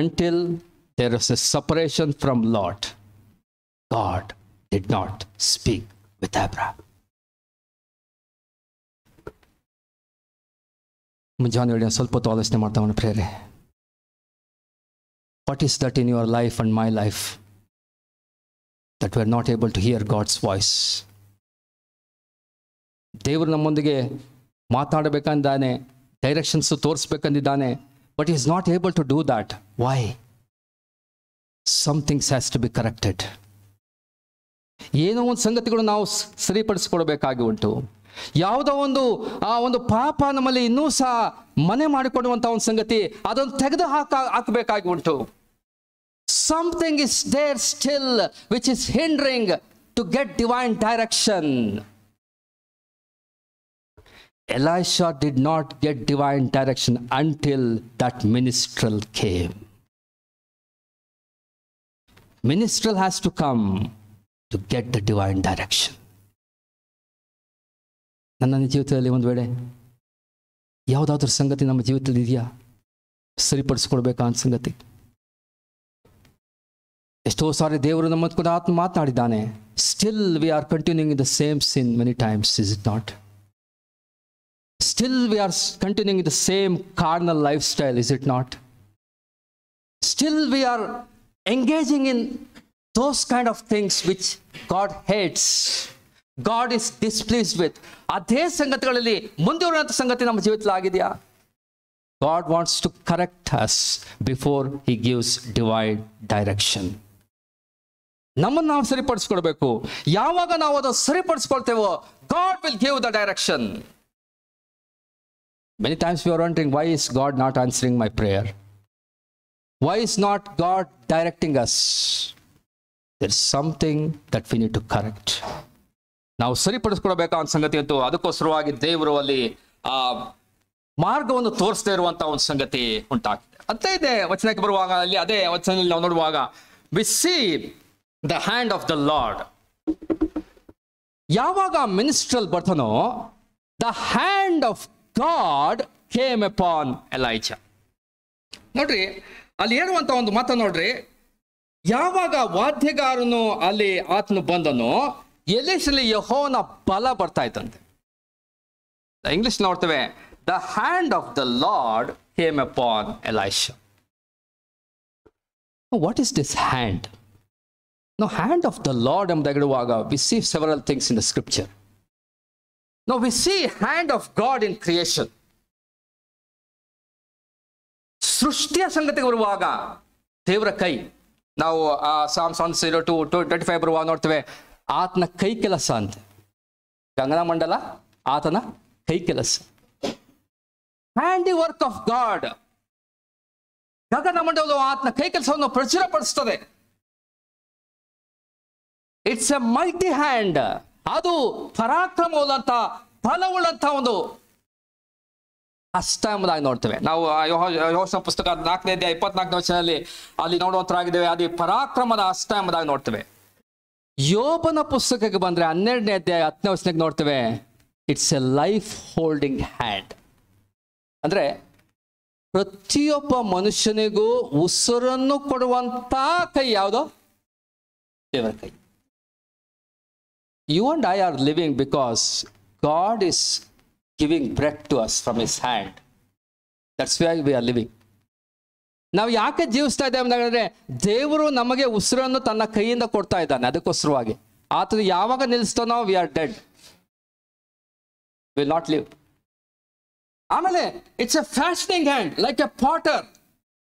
until there was a separation from Lot. God did not speak with Abraham. ಮುಂಜಾನೆ ಸ್ವಲ್ಪ ಹೊತ್ತು ಆಲೋಚನೆ ಮಾಡ್ತಾವಣ ಪ್ರೇರೆ. What is that in your life and my life that we are not able to hear God's voice? ದೇವರು ನಮ್ಮೊಂದಿಗೆ ಮಾತಾಡಬೇಕಂದಾನೆ, directions ತೋರಿಸ್ಬೇಕಂದಿದ್ದಾನೆ, but he is not able to do that. Why? Some things has to be corrected. ಏನೋ ಒಂದು ಸಂಗತಿಗಳು ನಾವು ಸರಿಪಡಿಸ್ಕೊಡ್ಬೇಕಾಗಿ ಉಂಟು. ಯಾವುದೋ ಒಂದು ಪಾಪ ನಮ್ಮಲ್ಲಿ ಇನ್ನೂ ಸಹ ಮನೆ ಮಾಡಿಕೊಡುವಂಥ ಒಂದು ಸಂಗತಿ, ಅದನ್ನು ತೆಗೆದು ಹಾಕಬೇಕಾಗಿ ಉಂಟು. Something is there still which is hindering to get divine direction. Elisha did not get divine direction until that minstrel came. Minstrel has to come to get the divine direction. ನನ್ನ ಜೀವಿತದಲ್ಲಿ ಒಂದು ವೇಳೆ ಯಾವುದಾದ್ರೂ ಸಂಗತಿ ನಮ್ಮ ಜೀವಿತದಲ್ಲಿ ಇದೆಯಾ, ಸರಿಪಡಿಸ್ಕೊಡ್ಬೇಕಾ ಅಂತ ಸಂಗತಿ? ಎಷ್ಟೋ ಸಾರಿ ದೇವರು ನಮ್ಮ ಕೂಡ ಮಾತನಾಡಿದ್ದಾನೆ. Still we are continuing in the same sin many times, is it not? Still we are continuing the same carnal lifestyle, is it not? Still we are engaging in those kind of things which God hates, God is displeased with. ಅದೇ ಸಂಗತಿಗಳಲ್ಲಿ ಮುಂದುವರಿಯುವಂಥ ಸಂಗತಿ ನಮ್ಮ ಜೀವಿತದಲ್ಲಿ ಆಗಿದೆಯಾ? God wants to correct us before he gives divine direction. ನಮ್ಮನ್ನು ನಾವು ಸರಿಪಡಿಸ್ಕೊಳ್ಬೇಕು. ಯಾವಾಗ ನಾವು ಅದನ್ನು ಸರಿಪಡಿಸ್ಕೊಳ್ತೇವೋ God will give the direction. Many times we are wondering, why is God not answering my prayer? Why is not God directing us? There is something that we need to correct. ನಾವು ಸರಿಪಡಿಸ್ಕೊಳ್ಬೇಕಾದ ಸಂಗತಿ ಅಂತೂ ಅದಕ್ಕೋಸ್ಕರವಾಗಿ ದೇವರು ಅಲ್ಲಿ ಆ ಮಾರ್ಗವನ್ನು ತೋರಿಸದೇ ಇರುವಂತ ಒಂದು ಸಂಗತಿ ಉಂಟಾಗ್ತದೆ. ಅದೇ ವಚನಕ್ಕೆ ಬರುವಾಗ ಅಲ್ಲಿ ಅದೇ ವಚನದಲ್ಲಿ ನಾವು ನೋಡುವಾಗ we see the hand of the Lord. ಯಾವಾಗ ministerial ಬರ್ತಾನೋ, the hand of God came upon Elijah. ನೋಡ್ರಿ ಅಲ್ಲಿ ಹೇಳುವಂತ ಒಂದು ಮಾತು ನೋಡ್ರಿ, ಯಾವಾಗ ವಾದ್ಯಗಾರನು ಅಲ್ಲಿ ಆತನು ಬಂದನು, ಎಲೀಷನಲ್ಲಿ ಯೆಹೋವನ ಬಲ ಬರ್ತಾ ಇತ್ತಂತೆ. ಇಂಗ್ಲಿಷ್ ನೋಡ್ತೇವೆ, the hand of the Lord came upon Elisha. What is this hand? No, hand of the Lord ಎಂಬುದಾಗಿರುವಾಗ we see several things in the scripture. Now we see hand of God in creation. ಸೃಷ್ಟಿಯ ಸಂಗತಿಗೆ ಬರುವಾಗ ದೇವರ ಕೈ, ನಾವು Psalms 102:25 ಬರುವಾಗ ನೋಡ್ತೇವೆ, ಆತನ ಕೈ ಕೆಲಸ ಅಂತ. ಗಗನ ಮಂಡಲ ಆತನ ಕೈ ಕೆಲಸ, ಹ್ಯಾಂಡಿ ವರ್ಕ್ ಆಫ್ ಗಾಡ್. ಗಗನ ಮಂಡಲವು ಆತನ ಕೈ ಕೆಲಸವನ್ನು ಪ್ರಚುರಪಡಿಸ್ತದೆ. It's a multi hand. ಅದು ಪರಾಕ್ರಮವುಳ್ಳಂತ ಫಲವುಳ್ಳಂತ ಒಂದು ಹಸ್ತ ಎಂಬುದಾಗಿ ನೋಡ್ತೇವೆ. ನಾವು ಯೋಷನ ಪುಸ್ತಕ 4ನೇ ಅಧ್ಯಾಯ 24ನೇ ವಚನದಲ್ಲಿ ಅಲ್ಲಿ ನೋಡುವಂತರಾಗಿದ್ದೇವೆ, ಅದು ಪರಾಕ್ರಮದ ಹಸ್ತ ಎಂಬುದಾಗಿ ನೋಡ್ತೇವೆ. ಯೋಬನ ಪುಸ್ತಕಕ್ಕೆ ಬಂದ್ರೆ 12ನೇ ಅಧ್ಯಾಯ 10ನೇ ವಚನಕ್ಕೆ ನೋಡ್ತೇವೆ, it's A life holding hand. ಅಂದ್ರೆ ಪ್ರತಿಯೊಬ್ಬ ಮನುಷ್ಯನಿಗೂ ಉಸಿರನ್ನು ಕೊಡುವಂತ ಕೈ ಯಾವುದು? ದೇವರ ಕೈ. You and I are living because God is giving breath to us from his hand. That's why we are living. ನಾವು ಯಾಕೆ ಜೀವಿಸ್ತಾ ಇದ್ದೇವೆ ಅಂದ್ರೆ ದೇವರು ನಮಗೆ ಉಸಿರನ್ನು ತನ್ನ ಕೈಯಿಂದ ಕೊಡ್ತಾ ಇದ್ದಾನೆ. ಅದಕ್ಕೋಸ್ಕರವಾಗಿ ಆತನು ಯಾವಾಗ ನಿಲ್ಲಿಸ್ತಾನೋ we are dead, will not live. ಆಮೇಲೆ it's a fashioning hand like a potter.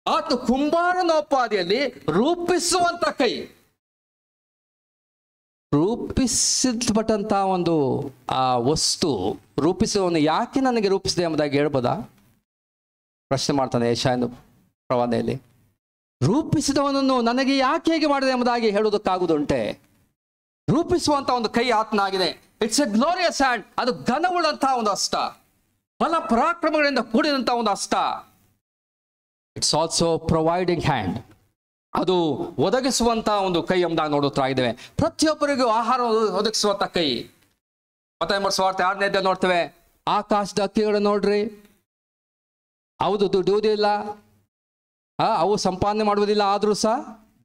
ಆತ ಕುಂಬಾರನೋಪಾದಿಯಲ್ಲಿ ರೂಪಿಸುವಂತ ಕೈ. ರೂಪಿಸಲ್ಪಟ್ಟಂತ ಒಂದು ಆ ವಸ್ತು, ರೂಪಿಸುವವನು ಯಾಕೆ ನನಗೆ ರೂಪಿಸಿದೆ ಎಂಬುದಾಗಿ ಹೇಳ್ಬೋದಾ? ಪ್ರಶ್ನೆ ಮಾಡ್ತಾನೆ ಯೆಶಾಯನ ಪ್ರವಾದನೆಯಲ್ಲಿ. ರೂಪಿಸಿದವನನ್ನು ನನಗೆ ಯಾಕೆ ಹೇಗೆ ಮಾಡಿದೆ ಎಂಬುದಾಗಿ ಹೇಳುವುದಕ್ಕಾಗುವುದುಂಟೆ? ರೂಪಿಸುವಂತ ಒಂದು ಕೈ ಆತನಾಗಿದೆ. It's a glorious hand. ಅದು ಘನವುಳ್ಳಂತಹ ಒಂದು ಹಸ್ತ, ಬಲ ಪರಾಕ್ರಮಗಳಿಂದ ಕೂಡಿದಂತಹ ಒಂದು ಹಸ್ತ. It's also providing hand. ಅದು ಒದಗಿಸುವಂತ ಒಂದು ಕೈ ಎಂಬುದಾಗಿ ನೋಡುತ್ತಾ ಪ್ರತಿಯೊಬ್ಬರಿಗೂ ಆಹಾರ ಒದಗಿಸುವಂತ ಕೈ. ಮತ್ತಾಯ ಸುವಾರ್ತೆ 6ನೇ ಅಧ್ಯಾಯ ನೋಡ್ತೇವೆ, ಆಕಾಶದ ಹಕ್ಕಿಗಳು ನೋಡ್ರಿ, ಹೌದು ದುಡಿಯುವುದಿಲ್ಲ, ಅವು ಸಂಪಾದನೆ ಮಾಡುವುದಿಲ್ಲ, ಆದ್ರೂ ಸಹ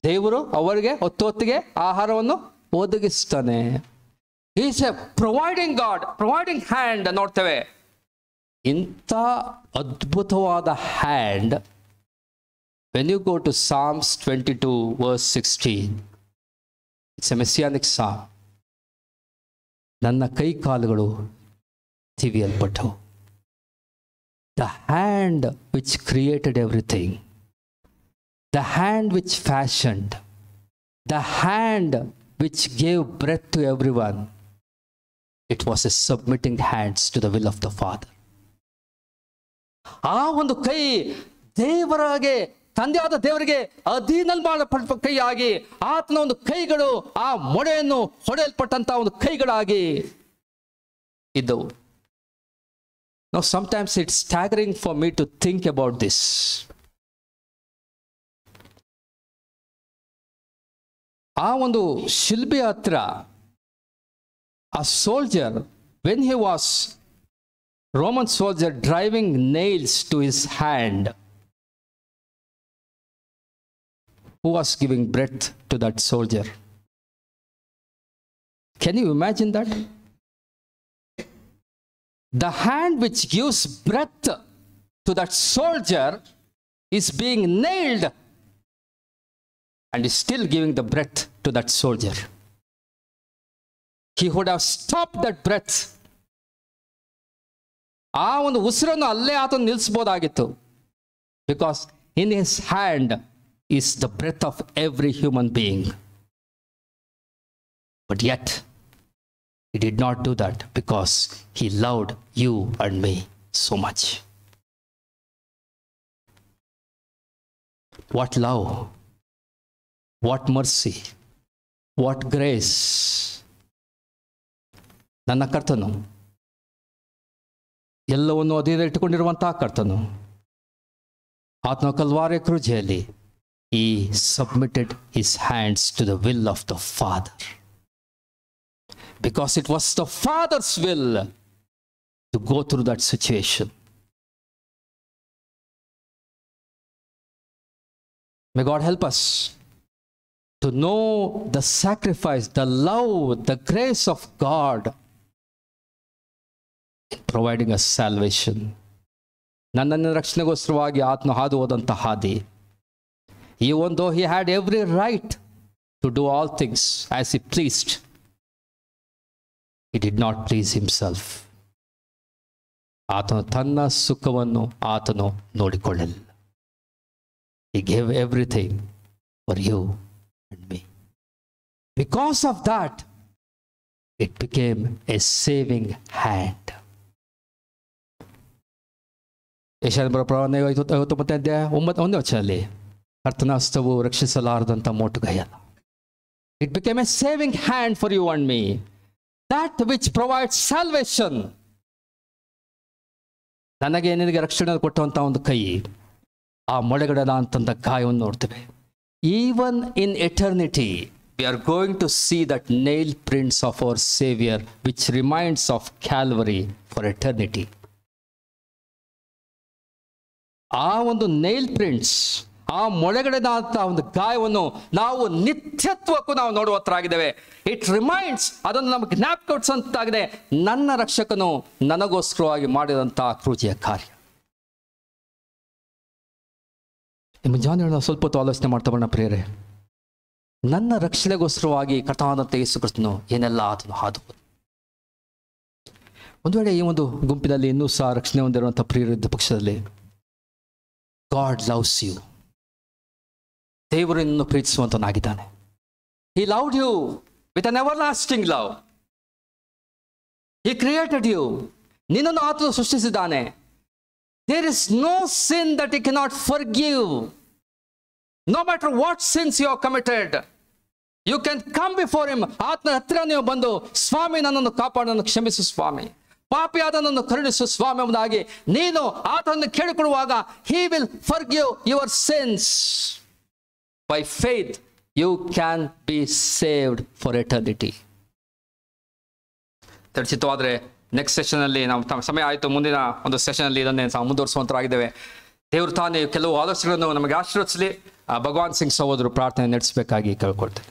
ದೇವರು ಅವರಿಗೆ ಹೊತ್ತಿಗೆ ಆಹಾರವನ್ನು ಒದಗಿಸ್ತಾನೆ. Is a providing God, providing hand ನೋಡ್ತೇವೆ. ಇಂಥ ಅದ್ಭುತವಾದ hand When you go to Psalms 22 verse 16, it's a messianic psalm. ನನ್ನ ಕೈ ಕಾಲುಗಳು ತಿವಿಯಲ್ಪಟ್ಟವು. The hand which created everything, the hand which fashioned, the hand which gave breath to everyone, it was a submitting hands to the will of the Father. ಆ ಒಂದು ಕೈ ದೇವರಾಗೆ, ತಂದೆಯಾದ ದೇವರಿಗೆ ಅಧೀನಲ್ಲಿ ಮಾಡಲ್ಪಟ್ಟ ಕೈಯಾಗಿ, ಆತನ ಒಂದು ಕೈಗಳು ಆ ಮೊಳೆಯನ್ನು ಹೊಡೆಯಲ್ಪಟ್ಟಂತ ಒಂದು ಕೈಗಳಾಗಿ ಇದ್ದವು. Now sometimes it's staggering for me to think about this. ಆ ಒಂದು ಶಿಲ್ಬೆ ಹತ್ರ a soldier, when he was Roman soldier driving nails to his hand, who was giving breath to that soldier? Can you imagine that? The hand which gives breath to that soldier is being nailed and is still giving the breath to that soldier. He would have stopped that breath. ಆ ಒಂದು ಉಸಿರನ್ನು ಅಲ್ಲೇ ಆತನು ನಿಲ್ಲಿಸಬಹುದಾಗಿತ್ತು. Because in his hand is the breath of every human being. But yet, he did not do that because he loved you and me so much. What love, what mercy, what grace. ನನ್ನ ಕರ್ತನು, ಎಲ್ಲವನ್ನು ಅಧೀನ ಇಟ್ಟುಕೊಂಡಿರುವಂತಹ ಕರ್ತನು, ಆತನ Calvary ಕ್ರೂಜೆಯಲ್ಲಿ he submitted his hands to the will of the Father. Because it was the Father's will to go through that situation. May God help us to know the sacrifice, the love, the grace of God in providing us salvation. ನನ್ನನ್ನು ರಕ್ಷಣೆಗೋಸ್ಕರವಾಗಿ ಆತನು ಹಾದು ಹೋದಂಥ ಹಾದಿ, even though he had every right to do all things as he pleased, he did not please himself. ಆತನು ತನ್ನ ಸುಖವನ್ನು ಆತನು ನೋಡಿಕೊಳ್ಳಲಿಲ್ಲ. He gave everything for you and me. Because of that, it became a saving hand. ಯೆಶಾಯನ ಪ್ರವಾದನೆ 59ನೇ ಅಧ್ಯಾಯ 1ನೇ ವಚನದಲ್ಲಿ, ಕರ್ತನ ಹಸ್ತವು ರಕ್ಷಿಸಲಾರದಂಥ ಮೋಟುಗೈಯಲ್ಲ. It became a saving hand for you and me. That which provides salvation. ನನಗೆ ನಿನಗೆ ರಕ್ಷಣೆ ಕೊಟ್ಟಂತ ಒಂದು ಕೈ, ಆ ಮೊಳೆಗಡಲ ಅಂತಂದ ಗಾಯವನ್ನು ನೋಡ್ತೇವೆ. Even in eternity, we are going to see that nail prints of our Savior, which reminds of Calvary for eternity. ಆ ಒಂದು nail prints, ಆ ಮೊಳೆಗಡೆದಂಥ ಒಂದು ಗಾಯವನ್ನು ನಾವು ನಿತ್ಯತ್ವಕ್ಕೂ ನಾವು ನೋಡುವತ್ತರಾಗಿದ್ದೇವೆ. ಇಟ್ ರಿಮೈಂಡ್ಸ್, ಅದನ್ನು ನಮಗೆ ಜ್ಞಾಪಕಿಸುವಂತಾಗಿದೆ, ನನ್ನ ರಕ್ಷಕನು ನನಗೋಸ್ಕರವಾಗಿ ಮಾಡಿದಂಥ ಕ್ರೂಜಿಯ ಕಾರ್ಯ. ಮುಂಜಾನೆ ನಾವು ಸ್ವಲ್ಪ ಹೊತ್ತು ಆಲೋಚನೆ ಮಾಡ್ತಾ ಬರೋಣ ಪ್ರಿಯರೇ. ನನ್ನ ರಕ್ಷಣೆಗೋಸ್ಕರವಾಗಿ ಕರ್ತನಾದಂಥ ಯೇಸು ಕ್ರಿಸ್ತನು ಏನೆಲ್ಲ ಆತನು ಹಾದು. ಒಂದು ವೇಳೆ ಈ ಒಂದು ಗುಂಪಿನಲ್ಲಿ ಇನ್ನೂ ಸಹ ರಕ್ಷಣೆ ಹೊಂದಿರುವಂಥ ಪ್ರಿಯರಿದ್ದ ಪಕ್ಷದಲ್ಲಿ, God loves you. ದೇವರು ನಿನ್ನನ್ನು ಪ್ರೀತಿಸುವಂತನಾಗಿದ್ದಾನೆ. He loved you with an everlasting love. He created you. ನಿನ್ನನ್ನು ಆತನು ಸೃಷ್ಟಿಸಿದ್ದಾನೆ. There is no sin that he cannot forgive. No matter what sins you have committed, you can come before him. ಆತನ ಹತ್ತಿರ ನೀವು ಬಂದು, ಸ್ವಾಮಿ ನನ್ನನ್ನು ಕಾಪಾಡು, ನನ್ನನ್ನು ಕ್ಷಮಿಸು ಸ್ವಾಮಿ, ಪಾಪಿಯಾದ ನನ್ನನ್ನು ಕರುಣಿಸು ಸ್ವಾಮಿ ಎಂಬುದಾಗಿ ನೀನು ಆತನನ್ನು ಕೇಳಿಕೊಳ್ಳುವಾಗ, he will forgive your sins. By faith, you can be saved for eternity. ತಿಳಿಸಿತವಾದರೆ ನೆಕ್ಸ್ಟ್ ಸೆಷನಲ್ಲಿ ನಾವು ಸಮಯ ಆಯಿತು, ಮುಂದಿನ ಒಂದು ಸೆಷನಲ್ಲಿ ಇದನ್ನೇ ನಾವು ಮುಂದುವರಿಸುವಂತರಾಗಿದ್ದೇವೆ. ದೇವರು ತಾನೇ ಕೆಲವು ಆಲೋಚನೆಗಳನ್ನು ನಮಗೆ ಆಶೀರ್ವದಿಸಲಿ. ಭಗವಾನ್ ಸಿಂಗ್ ಸಹೋದರು ಪ್ರಾರ್ಥನೆ ನಡೆಸಬೇಕಾಗಿ ಕೇಳ್ಕೊಳ್ತೇನೆ.